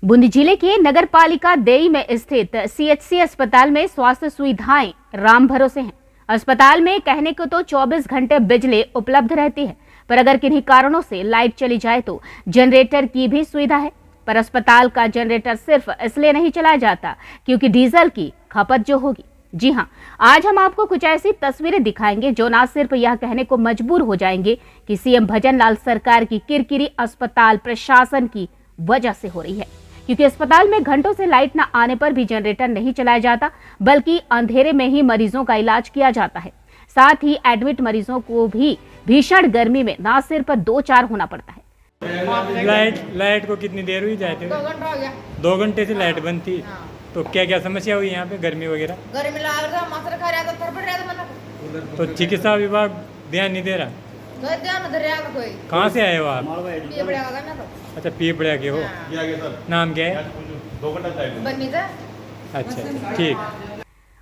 बूंदी जिले के नगर पालिका देई में स्थित सीएचसी अस्पताल में स्वास्थ्य सुविधाएं राम भरोसे हैं। अस्पताल में कहने को तो 24 घंटे बिजली उपलब्ध रहती है, पर अगर किन्हीं कारणों से लाइट चली जाए तो जनरेटर की भी सुविधा है। पर अस्पताल का जनरेटर सिर्फ इसलिए नहीं चलाया जाता क्योंकि डीजल की खपत जो होगी। जी हाँ, आज हम आपको कुछ ऐसी तस्वीरें दिखाएंगे जो ना सिर्फ यह कहने को मजबूर हो जाएंगे कि सीएम भजन लाल सरकार की किरकिरी अस्पताल प्रशासन की वजह से हो रही है, क्योंकि अस्पताल में घंटों से लाइट न आने पर भी जनरेटर नहीं चलाया जाता, बल्कि अंधेरे में ही मरीजों का इलाज किया जाता है। साथ ही एडमिट मरीजों को भी भीषण गर्मी में ना सिर्फ 2-4 होना पड़ता है। लाइट को कितनी देर हुई जाती है? 2 घंटा हो गया। 2 घंटे से लाइट बंद थी। हाँ। तो क्या क्या समस्या हुई यहाँ पे, गर्मी वगैरह? गर्मी लग रहा, मास्टर खा रहा था, थरपड़ रहा था मतलब। तो चिकित्सा विभाग ध्यान नहीं दे रहा? कोई ध्यान नहीं दे रहा कोई। कहाँ से आए हो आप? ये बड़ा होगा ना तो। अच्छा, पीपड़िया के हो। नाम क्या है? बन्नी था। अच्छा, ठीक।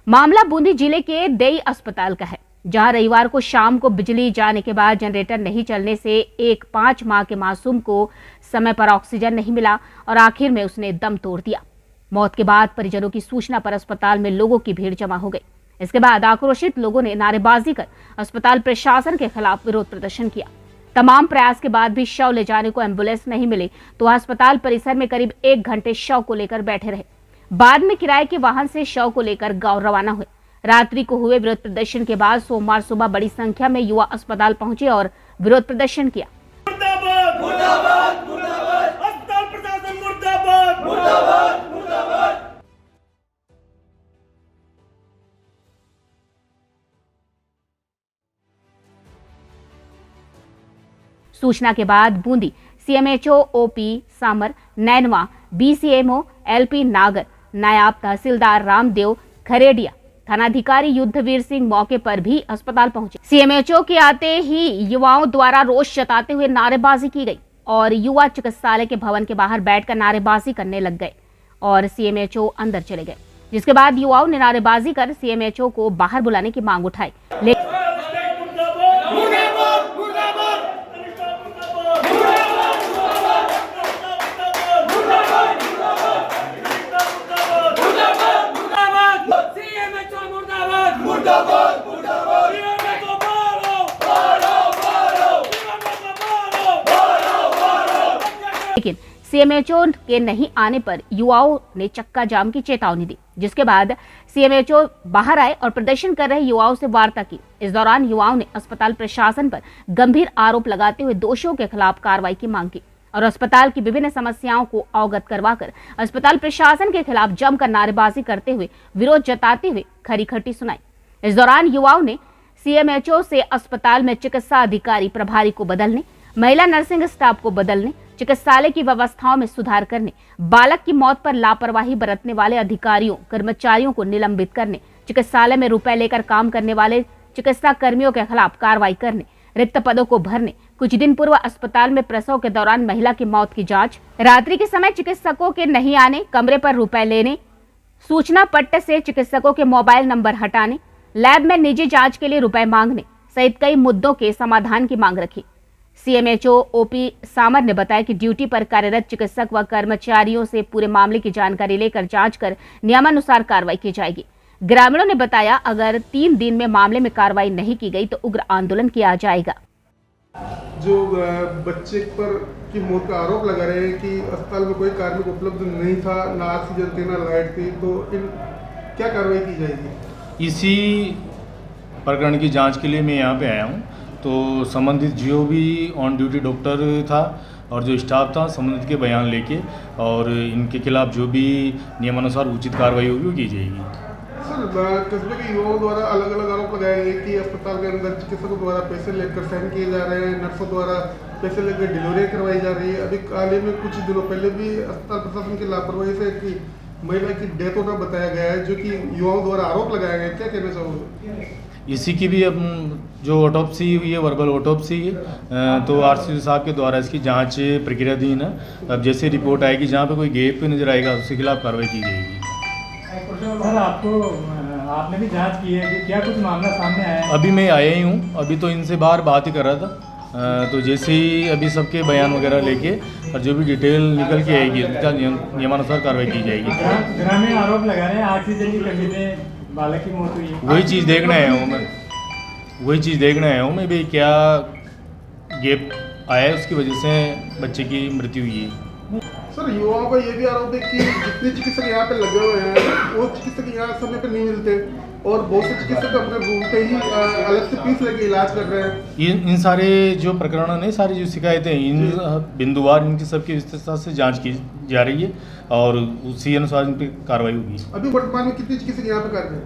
मामला बूंदी जिले के देई अस्पताल का है, जहां रविवार को शाम को बिजली जाने के बाद जनरेटर नहीं चलने से एक 5 माह के मासूम को समय पर ऑक्सीजन नहीं मिला और आखिर में उसने दम तोड़ दिया। मौत के बाद परिजनों की सूचना पर अस्पताल में लोगों की भीड़ जमा हो गई। इसके बाद आक्रोशित लोगों ने नारेबाजी कर अस्पताल प्रशासन के खिलाफ विरोध प्रदर्शन किया। तमाम प्रयास के बाद भी शव ले जाने को एम्बुलेंस नहीं मिले तो अस्पताल परिसर में करीब 1 घंटे शव को लेकर बैठे रहे। बाद में किराए के वाहन से शव को लेकर गांव रवाना हुए। रात्रि को हुए विरोध प्रदर्शन के बाद सोमवार सुबह बड़ी संख्या में युवा अस्पताल पहुंचे और विरोध प्रदर्शन किया। मुर्दाबाद, मुर्दाबाद, मुर्दाबाद, अस्पताल प्रशासन मुर्दाबाद, मुर्दाबाद, मुर्दाबाद। सूचना के बाद बूंदी सीएमएचओ ओपी सामर, नैनवा, बीसीएमओ एलपी नागर, नायब तहसीलदार रामदेव खरेडिया, थानाधिकारी युद्धवीर सिंह मौके पर भी अस्पताल पहुंचे। सीएमएचओ के आते ही युवाओं द्वारा रोष जताते हुए नारेबाजी की गई और युवा चिकित्सालय के भवन के बाहर बैठकर नारेबाजी करने लग गए और सीएमएचओ अंदर चले गए, जिसके बाद युवाओं ने नारेबाजी कर सीएमएचओ को बाहर बुलाने की मांग उठाई। लेकिन सीएमएचओ के नहीं आने पर युवाओं ने चक्का जाम की चेतावनी दी, जिसके बाद सीएमएचओ बाहर आए और प्रदर्शन कर रहे युवाओं से वार्ता की। इस दौरान युवाओं ने अस्पताल प्रशासन पर गंभीर आरोप लगाते हुए दोषियों के खिलाफ कार्रवाई की मांग की और अस्पताल की विभिन्न समस्याओं को अवगत करवाकर अस्पताल प्रशासन के खिलाफ जमकर नारेबाजी करते हुए विरोध जताते हुए खरी खटी सुनाई। इस दौरान युवाओं ने सीएमएचओ से अस्पताल में चिकित्सा अधिकारी प्रभारी को बदलने, महिला नर्सिंग स्टाफ को बदलने, चिकित्सालय की व्यवस्थाओं में सुधार करने, बालक की मौत पर लापरवाही बरतने वाले अधिकारियों कर्मचारियों को निलंबित करने, चिकित्सालय में रुपए लेकर काम करने वाले चिकित्सा कर्मियों के खिलाफ कार्रवाई करने, रिक्त पदों को भरने, कुछ दिन पूर्व अस्पताल में प्रसव के दौरान महिला की मौत की जांच, रात्रि के समय चिकित्सकों के नहीं आने, कमरे पर रुपए लेने, सूचना पट्ट से चिकित्सकों के मोबाइल नंबर हटाने, लैब में निजी जांच के लिए रुपए मांगने सहित कई मुद्दों के समाधान की मांग रखी। सीएमएचओ ओपी सामर ने बताया कि ड्यूटी पर कार्यरत चिकित्सक व कर्मचारियों से पूरे मामले की जानकारी लेकर जांच कर नियमानुसार कार्रवाई की जाएगी। ग्रामीणों ने बताया, अगर 3 दिन में मामले में कार्रवाई नहीं की गई तो उग्र आंदोलन किया जाएगा। जो बच्चे पर की मौत का आरोप लगा रहे हैं कि अस्पताल में कोई कार्मिक उपलब्ध नहीं था, ना ऑक्सीजन थी, ना लाइट थी, तो इन क्या कार्रवाई की जाएगी? इसी प्रकरण की जांच के लिए मैं यहाँ पे आया हूँ। तो संबंधित जो भी ऑन ड्यूटी डॉक्टर था और जो स्टाफ था, संबंधित के बयान लेके और इनके खिलाफ जो भी नियमानुसार उचित कार्रवाई होगी वो की जाएगी। सर, कस्बे के युवाओं द्वारा अलग अलग आरोप लगाए गए कि अस्पताल के अंदर चिकित्सकों द्वारा पैसे लेकर साइन किए जा रहे हैं, नर्सों द्वारा पैसे लेकर डिलीवरी करवाई जा रही है। अभी हाल ही में कुछ दिनों पहले भी अस्पताल प्रशासन की लापरवाही से कि महिला की डेथ होना बताया गया है, जो कि युवाओं द्वारा आरोप लगाया गया है। क्या कहना चाहोगे? इसी की भी अब जो ऑटोप्सी हुई है, वर्बल ऑटोप्सी है, तो आरसीओ साहब के द्वारा इसकी जांच प्रक्रियाधीन है। अब जैसे रिपोर्ट आएगी, जहाँ पे कोई गैप नजर आएगा उसके खिलाफ कार्रवाई की जाएगी। सर, आपने भी जांच की है, क्या कुछ मामला सामने आया है? अभी मैं आया ही हूँ, अभी तो इनसे बाहर बात ही कर रहा था। तो जैसे ही अभी सबके बयान वगैरह लेके और जो भी डिटेल निकल के आएगी उसका नियमानुसार कार्रवाई की जाएगी। ग्रामीण आरोप लगा रहे हैं ऑक्सीजन की कमी में बालक की मौत हुई है। वही चीज़ देखने आया हूँ मैं भाई क्या गैप आया है उसकी वजह से बच्चे की मृत्यु हुई है। सर युवाओं का ये भी आरोप है कि जितने चिकित्सक यहाँ पे लगे हुए हैं वो चिकित्सक यहाँ समय पे नहीं मिलते और बहुत से चिकित्सक अपने रूम पे ही अलग से फीस लेके इलाज कर रहे हैं। इन सारे जो प्रकरण नहीं, सारी जो शिकायतें इन बिंदुवार इनकी सबकी विस्तृत से जांच की जा रही है और उसी अनुसार इन पर कार्रवाई होगी। अभी वर्तमान में कितने चिकित्सक यहाँ पे कार्यरत हैं?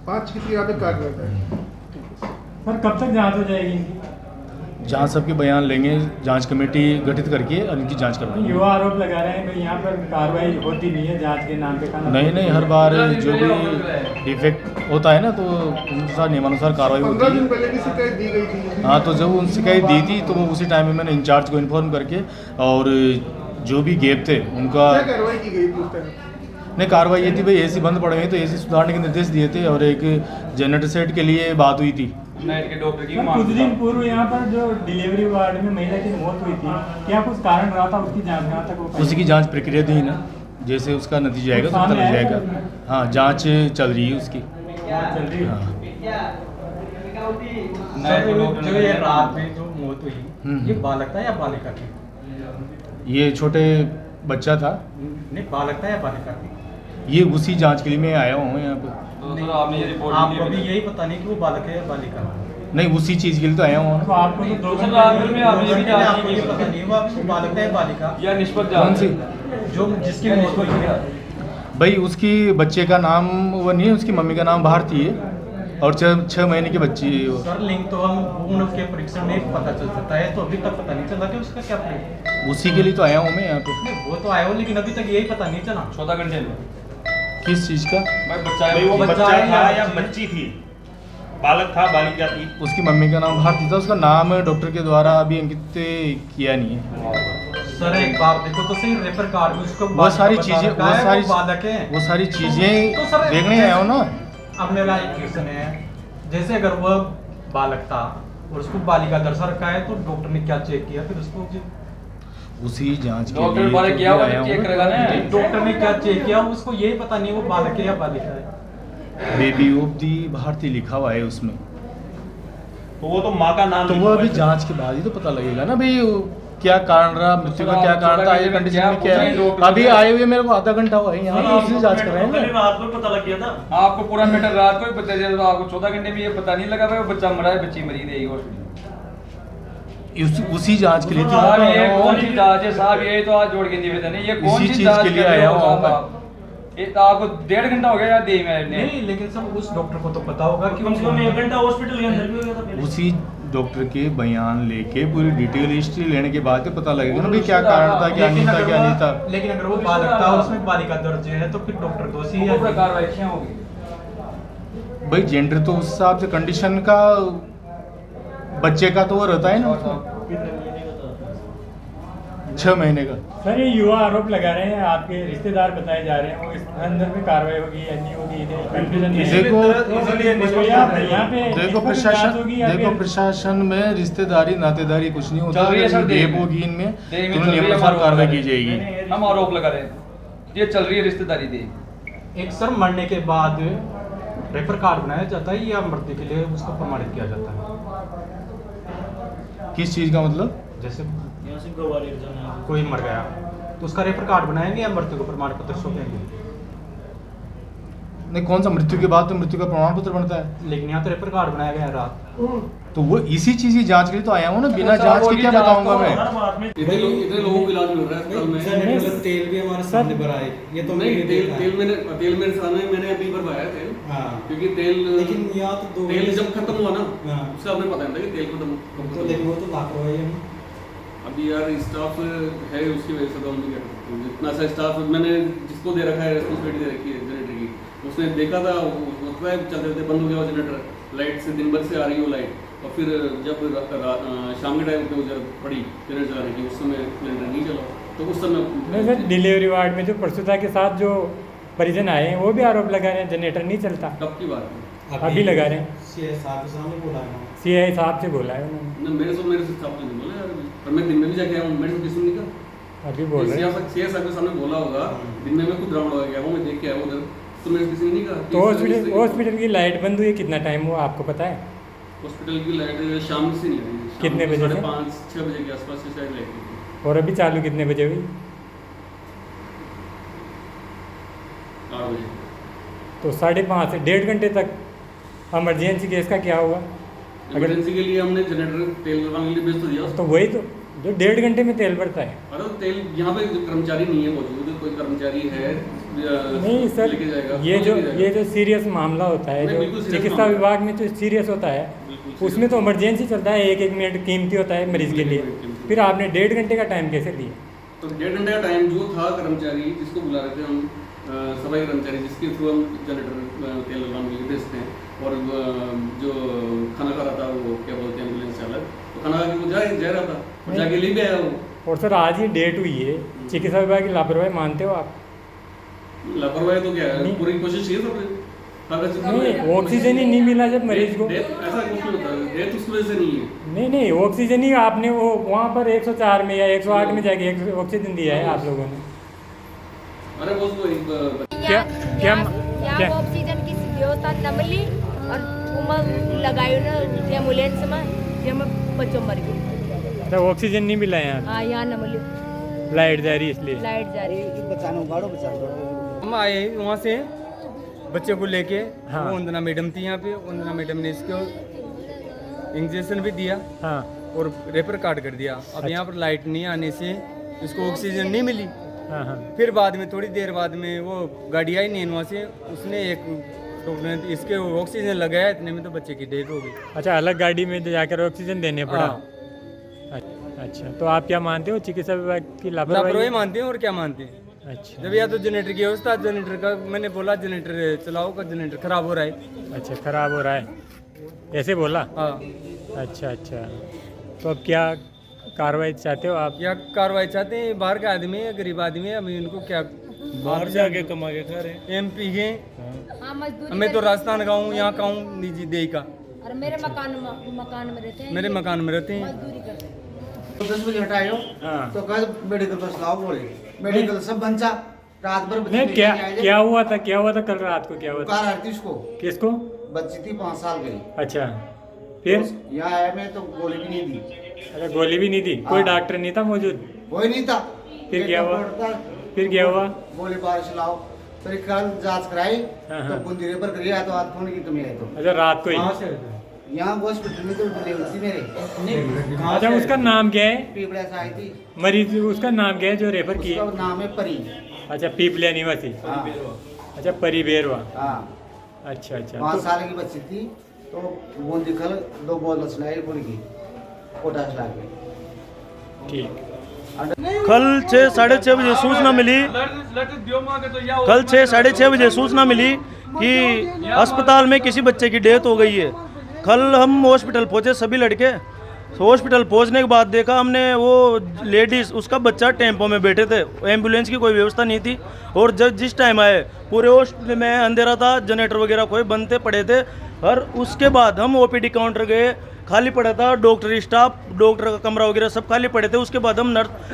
5 चिकित्सक यहाँ पे कार्यरत है। सर कब तक जांच हो जाएगी इनकी? जहाँ सबके बयान लेंगे जांच कमेटी गठित करके और इनकी जांच करवाएंगे। युवा आरोप लगा रहे हैं भाई यहाँ पर कार्रवाई होती नहीं है जांच के नाम पे। नहीं, हर बार जो भी डिफेक्ट होता है ना तो अनुसार नियमानुसार कार्रवाई होती 15 दिन है। पहले भी शिकायत दी गई थी। हाँ, तो जब उन शिकायत दी थी तो वो उसी टाइम में मैंने इंचार्ज को इन्फॉर्म करके और जो भी गैप थे उनका क्या कार्रवाई की गई थी उस टाइम? नहीं, कार्रवाई ये थी भाई एसी बंद पड़े हुए तो एसी सुधारने के निर्देश दिए थे और एक जनरेटर सेट के लिए बात हुई थी। कुछ दिन पूर्व यहाँ पर जो डिलीवरी वार्ड में महिला की मौत हुई थी, क्या कुछ कारण रहा था उसकी जांच कहाँ तक हो पाई? उसी की जांच प्रक्रिया थी ना, जैसे उसका नतीजा आएगा तो पता लग जाएगा। हाँ, जांच चल रही है उसकी। चल रही है। जो ये रात में जो मौत हुई ये बालक था या बालिका थी? ये छोटे बच्चा था। नहीं, बालक था या बालिका थी? ये उसी जांच के लिए मैं आया हूँ यहाँ पे। आपको भी यही पता नहीं कि वो बालक है या बालिका? नहीं, उसी चीज़ के लिए तो आया हूँ। तो आपको तो 2 घंटे आपको ये पता नहीं हुआ कि बालक है या बालिका या निष्पक्ष कौन सी? जो जिसकी मौत हुई है? भाई उसकी बच्चे का नाम वो नहीं है, उसकी मम्मी का नाम भारती है और 6 महीने की बच्ची है वो। सर लिंक तो हम भ्रूण के परीक्षण में पता चल सकता है, तो अभी तक पता नहीं चला कि उसका क्या लिंक। उसी के लिए तो आया हूँ मैं यहाँ पे। वो तो आया हो लेकिन अभी तक यही पता नहीं चला। 14 घंटे में किस चीज़ का? भाई बच्चा है, भाई वो बच्चा है था या या बच्ची थी? बालक था, बालिका थी? उसकी मम्मी का नाम भारती था, उसका नाम डॉक्टर के द्वारा अभी अंकित किया नहीं है। सर एक बार देखो तो सही रेफर कार्ड में उसको वो सारी चीज़ें बालक है। वो सारी चीज़ें तो सर देखने आया हूँ ना। अब मेरा एक क्वेश्चन है, जैसे अगर वो बालक था और उसको बालिका दर्शा रखा है तो डॉक्टर ने क्या चेक किया फिर उसको? उसी जांच के डॉक्टर लिए बारे तो किया फिर हुआ आया हूँ चेक ना। करेगा ना। डॉक्टर ने क्या चेक किया उसको यही पता नहीं वो बालक है या बालिका है? बेबी ऑफ दी भारती लिखा हुआ है उसमें। तो वो तो माँ का नाम तो वो अभी जांच के बाद ही तो पता लगेगा ना भाई क्या कारण रहा, मृत्यु का क्या कारण था, ये कंडीशन में क्या है। अभी आए हुए मेरे को आधा घंटा हुआ है यहाँ पे, उसी जांच कर रहे हैं ना। रात को पता लग गया था आपको पूरा मैटर रात को ही पता चला, तो आपको 14 घंटे में ये पता नहीं लगा भाई वो बच्चा मरा है, बच्ची मरी रहेगी हॉस्पिटल। उसी जांच के लिए थी साहब ये ना। कौन सी जांच है साहब? ये तो आज जोड़ के निवेदन है, ये कौन इसी सी चीज जांच के लिए कर रहे आया हो हूँ साहब मैं। आप? ये तो आपको 1.5 घंटा हो गया यार दे में नहीं लेकिन सब उस डॉक्टर को तो पता होगा कि कम से कम 1 घंटा हॉस्पिटल के अंदर भी हो गया था पहले। उसी डॉक्टर के बयान लेके पूरी डिटेल हिस्ट्री लेने के बाद ही पता लगेगा ना भाई क्या कारण था, क्या नहीं था, क्या नहीं था। लेकिन अगर वो बालक था उसमें बालिका दर्ज है तो फिर डॉक्टर दोषी है। पूरा कार्रवाई क्या होगी? भाई जेंडर तो उस हिसाब से कंडीशन का बच्चे का तो वो रहता है ना उसमें। 6 महीने का। सर ये युवा आरोप लगा रहे हैं आपके रिश्तेदार बताए जा रहे हैं, वो इस अंदर में कार्रवाई होगी या नहीं होगी, कंफ्यूजन नहीं है। देखो प्रशासन में रिश्तेदारी नातेदारी कुछ नहीं होता। चल रही है सर, देव होगी इनमें देव में तो चल रही है, नियमानुसार हमारा कार्रवाई आरोप की लगा जाएगी। हम आरोप लगा रहे हैं, ये चल रही है रिश्तेदारी दे। एक सर मरने के बाद रेफर कार्ड बनाया जाता है या मृत्यु के लिए उसको प्रमाणित किया जाता है? किस चीज़ का मतलब? जैसे कोई मर गया तो उसका रेफर कार्ड बनाएंगे या मृत्यु को प्रमाण पत्र सौंपेंगे? नहीं, कौन सा मृत्यु के बाद तो मृत्यु का प्रमाण पत्र बनता है। लेकिन यहाँ तो रेफर कार्ड बनाया गया है रात। तो वो इसी चीज की जांच के लिए तो आया हूँ ना, बिना जांच के क्या बताऊंगा मैं। हर बात में इतने लोगों को इलाज मिल रहा है अस्पताल में। तेल भी हमारे सामने भरा है, ये तो नहीं, तेल मेरे सामने मैंने अभी भरवाया तेल। हाँ। क्योंकि तेल लेकिन यहाँ तो तेल जब खत्म हुआ ना हाँ। उससे आपने पता नहीं था कि तेल खत्म। तो लेकिन वो तो लापरवाही है। अभी यार स्टाफ है उसकी वजह से तो हम नहीं कर सकते। जितना सा स्टाफ मैंने जिसको दे रखा है रेस्पॉन्सिबिलिटी दे रखी है जनरेटर की, उसने देखा था उसका चलते रहते बंद हो गया जनरेटर, लाइट से दिन भर से आ रही हो लाइट, और फिर जब शाम के टाइम पे जब पड़ी जनरेटर चलाने की उस समय जनरेटर नहीं चला, तो उस समय नहीं सर, डिलीवरी वार्ड में जो प्रसूता के साथ जो परिजन आए हैं वो भी आरोप लगा रहे हैं जनरेटर नहीं चलता। कब की बात है? अभी लगा रहे हैं सीए साहब के सामने बोला है सीआई साहब से बोला है उन्होंने ना मेरे से स्टाफ तो नहीं बोला यार अभी। पर मैं दिन में भी जाके आया हूँ, मैंने तो किसी नहीं कहा। अभी बोल रहे हैं सीए साहब के सामने बोला होगा, दिन में मैं खुद राउंड लगा गया हूँ, मैं देख के आया उधर, तो मेरे किसी ने नहीं कहा। तो हॉस्पिटल की लाइट बंद हुई कितना टाइम हुआ आपको पता है? हॉस्पिटल की लाइट शाम से नहीं लगी, कितने बजे से? 5-6 बजे के आसपास से शायद लाइट थी। और अभी चालू कितने बजे हुई? 8 बजे। तो 5:30 से 1.5 घंटे तक इमरजेंसी केस का क्या हुआ? अगर इमरजेंसी के लिए हमने जनरेटर तेल भरवाने के लिए भेज तो दिया उसको। तो वही तो जो 1.5 घंटे में तेल भरता है। अरे तेल यहाँ पे जो कर्मचारी नहीं है मौजूद, कोई कर्मचारी है नहीं सर, लेके जाएगा, ये जो सीरियस मामला होता है, नहीं, जो बिल्कुल serious चिकित्सा मामला। विभाग में जो सीरियस होता है बिल्कुल उसमें तो इमरजेंसी चलता है, 1-1 मिनट कीमती होता है मरीज के लिए। कीमती। फिर आपने 1.5 घंटे का टाइम कैसे दिया? तो 1.5 घंटे का टाइम जो था, कर्मचारी जिसको बुला रहे थे हम, सफाई कर्मचारी जिसके थ्रू हम जनरेटर तेल भरवाने के लिए भेजते हैं, और जो खाना खा रहा था वो क्या बोलते हैं एम्बुलेंस चालक, तो खाना खा के वो जा रहा था और जाके ले भी आया वो। और सर आज ही डेट हुई है, चिकित्सा विभाग की लापरवाही मानते हो आप? लापरवाही तो क्या है, नहीं। पूरी कोशिश चाहिए सबने। नहीं, ऑक्सीजन ही नहीं मिला जब मरीज को। ऐसा कुछ नहीं होता, डेथ उसकी वजह से नहीं है। नहीं ऑक्सीजन ही आपने वो वहाँ पर 104 में या 108 में जाके ऑक्सीजन दिया है आप लोगों ने। अरे वो उसको क्या क्या यहाँ ऑक्सीजन की व्यवस्था न मिली और उमर लगाई ना एम्बुलेंस में, जेमें बच्चों मर गए। तो ऑक्सीजन नहीं मिला यहाँ, हाँ यहाँ न मिली, लाइट जा रही है इसलिए। लाइट जा रही है। हम आए वहाँ से बच्चे को लेके, हाँ। वो वंदना मैडम थी यहाँ पे, वंदना मैडम ने इसको इंजेक्शन भी दिया हाँ और रेफर कार्ड कर दिया। अब यहाँ पर लाइट नहीं आने से इसको ऑक्सीजन नहीं मिली। हाँ हाँ फिर बाद में थोड़ी देर बाद में वो गाड़ी आई नैनवा से, उसने एक डॉक्टर ने इसके ऑक्सीजन लगाया, इतने में तो बच्चे की डेथ हो गई। अच्छा, अलग गाड़ी में जाकर ऑक्सीजन देने पड़ा। हाँ। अच्छा, तो आप क्या मानते हो चिकित्सा विभाग की लापरवाही लापरवाही? मानते हैं और क्या मानते हैं। अच्छा जब या तो जनरेटर की व्यवस्था, जनरेटर का मैंने बोला जनरेटर चलाओ का, जनरेटर खराब हो रहा है। अच्छा, खराब हो रहा है ऐसे बोला? हाँ। अच्छा, तो अब क्या कार्रवाई चाहते हो आप? या कार्रवाई चाहते हैं, बाहर का आदमी है, गरीब आदमी है, अभी इनको क्या बाहर जाके कमा के खा रहे। MP के हाँ मजदूरी मैं तो राजस्थान का हूँ, यहाँ का हूँ निजी देही का। और मेरे मकान में रहते हैं, मेरे मकान में रहते हैं। मजदूरी करते हैं। 10 बजे हटायो हाँ। तो कल मेडिकल पर लाओ, बोले मेडिकल सब बंचा, रात भर बच्ची नहीं, लेके क्या आए थे। क्या हुआ था कल रात को? क्या हुआ था? बुखार आ रही थी उसको, किसको? बच्ची थी 5 साल की। अच्छा, फिर? यहाँ आया मैं तो गोली भी नहीं दी, अच्छा, गोली भी नहीं दी? कोई हाँ। डॉक्टर नहीं था मौजूद? कोई नहीं था। फिर एक क्या हुआ? डॉक्टर था, फिर क्या हुआ? बोले बारिश लाओ, फिर कल जांच कराई हाँ, तो हाँ। बुंदी रेफर करी, तो आज फोन की तुम्हें आए तो अच्छा, रात को ही? कहाँ से? यहाँ हॉस्पिटल में तो डिलीवरी थी मेरे। अच्छा, उसका नाम क्या है? पीपड़ा से आई थी, मरीज उसका नाम क्या है जो रेफर किया? उसका नाम है परी। अच्छा, पीपलिया निवासी। हाँ अच्छा, परी बेरवा। हाँ। अच्छा 5 तो साल की बच्ची थी, तो बूंदी कल 2 बॉल लाई पूरी की पोटाश ला के। ठीक। कल 6-6:30 बजे सूचना मिली, कल 6-6:30 बजे सूचना मिली कि अस्पताल में किसी बच्चे की डेथ हो गई है। कल हम हॉस्पिटल पहुंचे सभी लड़के। हॉस्पिटल पहुंचने के बाद देखा हमने वो लेडीज़, उसका बच्चा टेम्पो में बैठे थे, एम्बुलेंस की कोई व्यवस्था नहीं थी। और जब जिस टाइम आए पूरे हॉस्पिटल में अंधेरा था, जनरेटर वगैरह कोई बंद थे पड़े थे। और उसके बाद हम OPD काउंटर गए, खाली पड़ा था, डॉक्टर स्टाफ, डॉक्टर का कमरा वगैरह सब खाली पड़े थे। उसके बाद हम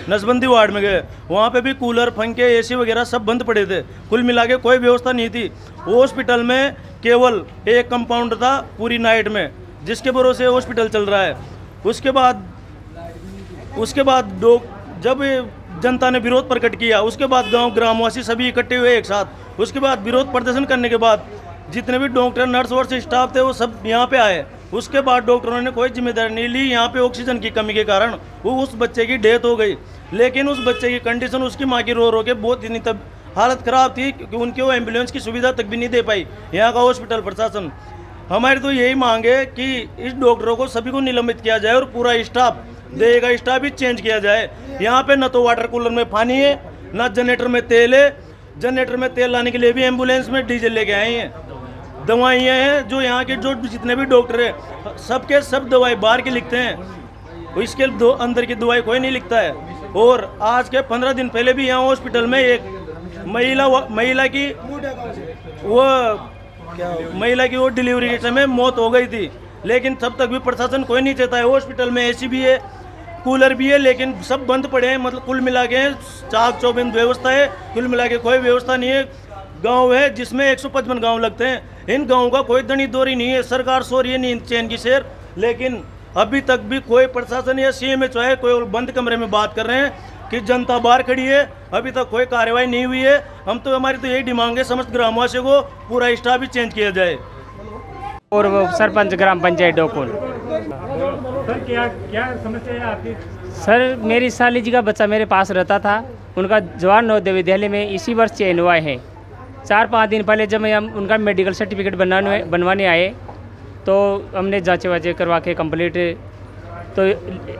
नसबंदी वार्ड में गए, वहाँ पे भी कूलर, पंखे, AC वगैरह सब बंद पड़े थे। कुल मिला के कोई व्यवस्था नहीं थी। हॉस्पिटल में केवल एक कंपाउंडर था पूरी नाइट में, जिसके भरोसे हॉस्पिटल चल रहा है। उसके बाद जब जनता ने विरोध प्रकट किया, उसके बाद गांव ग्रामवासी सभी इकट्ठे हुए एक साथ। उसके बाद विरोध प्रदर्शन करने के बाद जितने भी डॉक्टर, नर्स और स्टाफ थे वो सब यहाँ पे आए। उसके बाद डॉक्टरों ने कोई जिम्मेदारी नहीं ली। यहाँ पे ऑक्सीजन की कमी के कारण वो उस बच्चे की डेथ हो गई। लेकिन उस बच्चे की कंडीशन, उसकी माँ की रो के बहुत ही तब हालत ख़राब थी, क्योंकि उनके वो एम्बुलेंस की सुविधा तक भी नहीं दे पाई यहाँ का हॉस्पिटल प्रशासन। हमारी तो यही मांग है कि इस डॉक्टरों को सभी को निलंबित किया जाए और पूरा स्टाफ देगा स्टाफ भी चेंज किया जाए। यहाँ पे न तो वाटर कूलर में पानी है, न जनरेटर में तेल है। जनरेटर में तेल लाने के लिए भी एम्बुलेंस में डीजल लेके आए हैं। दवाइयाँ हैं जो यहाँ के जो जितने भी डॉक्टर हैं सबके सब दवाई बाहर की लिखते हैं, इसके अंदर की दवाई कोई नहीं लिखता है। और आज के 15 दिन पहले भी यहाँ हॉस्पिटल में एक महिला की वो महिला की वो डिलीवरी के समय मौत हो गई थी, लेकिन तब तक भी प्रशासन कोई नहीं चाहता है। हॉस्पिटल में एसी भी है, कूलर भी है, लेकिन सब बंद पड़े हैं। मतलब कुल मिला के चाक चौबंद व्यवस्था है, कुल मिला के कोई व्यवस्था नहीं है। गांव है जिसमें 155 गांव लगते हैं, इन गांवों का कोई दनी दौरी नहीं है। सरकार सो रही है नींद चैन की शेर, लेकिन अभी तक भी कोई प्रशासन या CMHO है कोई बंद कमरे में बात कर रहे हैं कि जनता बाहर खड़ी है, अभी तक कोई कार्रवाई नहीं हुई है। हम तो हमारी तो यही डिमांड है समस्त ग्रामवासियों को पूरा स्टाफ ही चेंज किया जाए। और वो सरपंच ग्राम पंचायत डोकुल। सर क्या समस्या है आपकी? सर मेरी साली जी का बच्चा मेरे पास रहता था, उनका जवाहर नवोदय विद्यालय में इसी वर्ष चयन हुआ है। 4-5 दिन पहले जब हम उनका मेडिकल सर्टिफिकेट बनवाने आए तो हमने जाँचे वाचे करवा के कंप्लीट, तो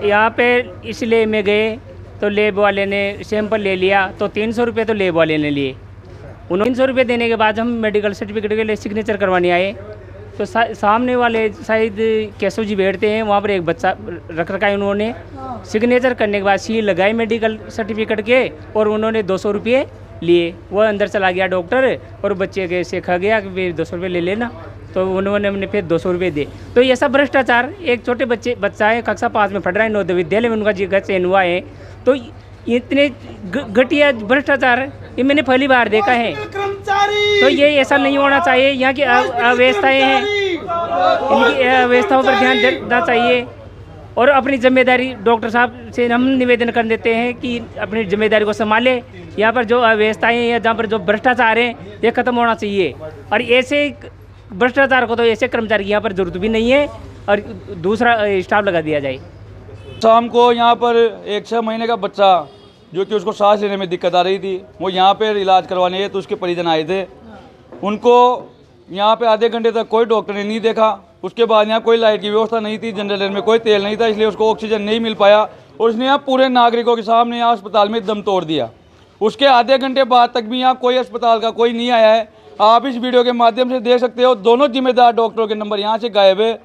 यहाँ पे इसलिए में गए तो लेब वाले ने सैंपल ले लिया, तो 300 रुपये तो लेब वाले ने लिए। उन्होंने 300 रुपये देने के बाद हम मेडिकल सर्टिफिकेट के लिए सिग्नेचर करवाने आए, तो सामने वाले शायद केशव जी बैठते हैं, वहाँ पर एक बच्चा रख रखा है। उन्होंने सिग्नेचर करने के बाद सील लगाई मेडिकल सर्टिफिकेट के और उन्होंने 200 रुपये लिए। वह अंदर चला गया डॉक्टर और बच्चे के से खा गया कि 200 रुपये ले लेना, तो उन्होंने हमने फिर 200 रुपये दे। तो ये सब भ्रष्टाचार, एक छोटे बच्चा है कक्षा 5 में पढ़ रहा है, नवोदय विद्यालय में उनका जी का चयन हुआ है, तो इतने घटिया भ्रष्टाचार ये मैंने पहली बार देखा है। तो ये ऐसा नहीं होना चाहिए। यहाँ की अव्यवस्थाएँ हैं, इनकी अव्यवस्थाओं पर ध्यान देना चाहिए और अपनी जिम्मेदारी डॉक्टर साहब से हम निवेदन कर देते हैं कि अपनी जिम्मेदारी को संभाले। यहाँ पर जो अव्यवस्थाएँ हैं, जहाँ पर जो भ्रष्टाचार है, ये खत्म होना चाहिए। और ऐसे भ्रष्टाचार को तो ऐसे कर्मचारी की यहाँ पर जरूरत भी नहीं है और दूसरा स्टाफ लगा दिया जाए। शाम को यहाँ पर एक 6 महीने का बच्चा जो कि उसको सांस लेने में दिक्कत आ रही थी, वो यहाँ पर इलाज करवाने तो उसके परिजन आए थे। उनको यहाँ पे आधे घंटे तक कोई डॉक्टर ने नहीं देखा। उसके बाद यहाँ कोई लाइट की व्यवस्था नहीं थी, जनरेटर में कोई तेल नहीं था, इसलिए उसको ऑक्सीजन नहीं मिल पाया और उसने यहाँ पूरे नागरिकों के सामने यहाँ अस्पताल में दम तोड़ दिया। उसके आधे घंटे बाद तक भी यहाँ कोई अस्पताल का कोई नहीं आया है। आप इस वीडियो के माध्यम से देख सकते हो, दोनों जिम्मेदार डॉक्टरों के नंबर यहाँ से गायब है।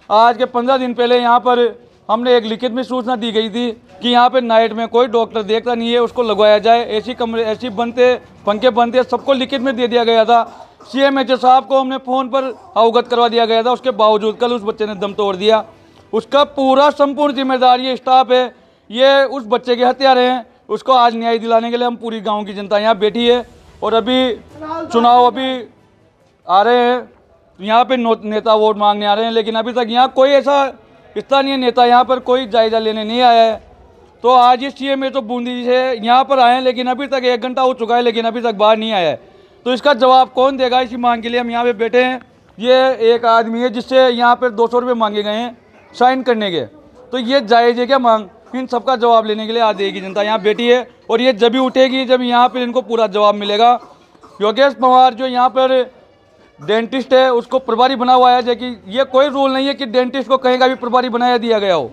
आज के 15 दिन पहले यहाँ पर हमने एक लिखित में सूचना दी गई थी कि यहाँ पे नाइट में कोई डॉक्टर देखता नहीं है, उसको लगवाया जाए। ऐसी कमरे ऐसी बनते पंखे बनते सबको लिखित में दे दिया गया था। CMHO साहब को हमने फ़ोन पर अवगत करवा दिया गया था, उसके बावजूद कल उस बच्चे ने दम तोड़ दिया। उसका पूरा संपूर्ण जिम्मेदार ये स्टाफ है, ये उस बच्चे के हत्यारे हैं। उसको आज न्याय दिलाने के लिए हम पूरी गाँव की जनता यहाँ बैठी है। और अभी चुनाव अभी आ रहे हैं, यहाँ पे नेता वोट मांगने आ रहे हैं, लेकिन अभी तक यहाँ कोई ऐसा स्थानीय नेता यहाँ पर कोई जायजा लेने नहीं आया है। तो आज इस CMHO बूंदी से यहाँ पर आए हैं, लेकिन अभी तक 1 घंटा हो चुका है, लेकिन अभी तक बाहर नहीं आया है। तो इसका जवाब कौन देगा, इसी मांग के लिए हम यहाँ पे बैठे हैं। ये एक आदमी है जिससे यहाँ पर 200 रुपये मांगे गए हैं साइन करने के, तो ये जायज़ है क्या मांग? इन सबका जवाब लेने के लिए आज देगी जनता यहाँ बैठी है और ये जब भी उठेगी जब यहाँ पर इनको पूरा जवाब मिलेगा। योगेश पवार जो यहाँ पर डेंटिस्ट है उसको प्रभारी बना हुआ है, जबकि ये कोई रूल नहीं है कि डेंटिस्ट को कहीं का भी प्रभारी बनाया दिया गया हो।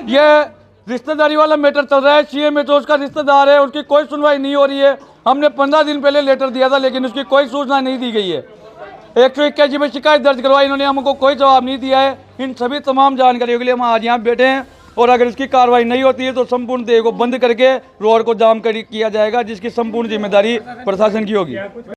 ये रिश्तेदारी वाला मैटर चल रहा है। CMHO उसका रिश्तेदार है, उसकी कोई सुनवाई नहीं हो रही है। हमने 15 दिन पहले लेटर दिया था, लेकिन उसकी कोई सूचना नहीं दी गई है। 181 में शिकायत दर्ज करवाई, इन्होंने हमको कोई जवाब नहीं दिया है। इन सभी तमाम जानकारियों के लिए हम आज यहाँ बैठे हैं और अगर इसकी कार्रवाई नहीं होती है तो संपूर्ण देह को बंद करके रोड को जाम किया जाएगा, जिसकी संपूर्ण जिम्मेदारी प्रशासन की होगी।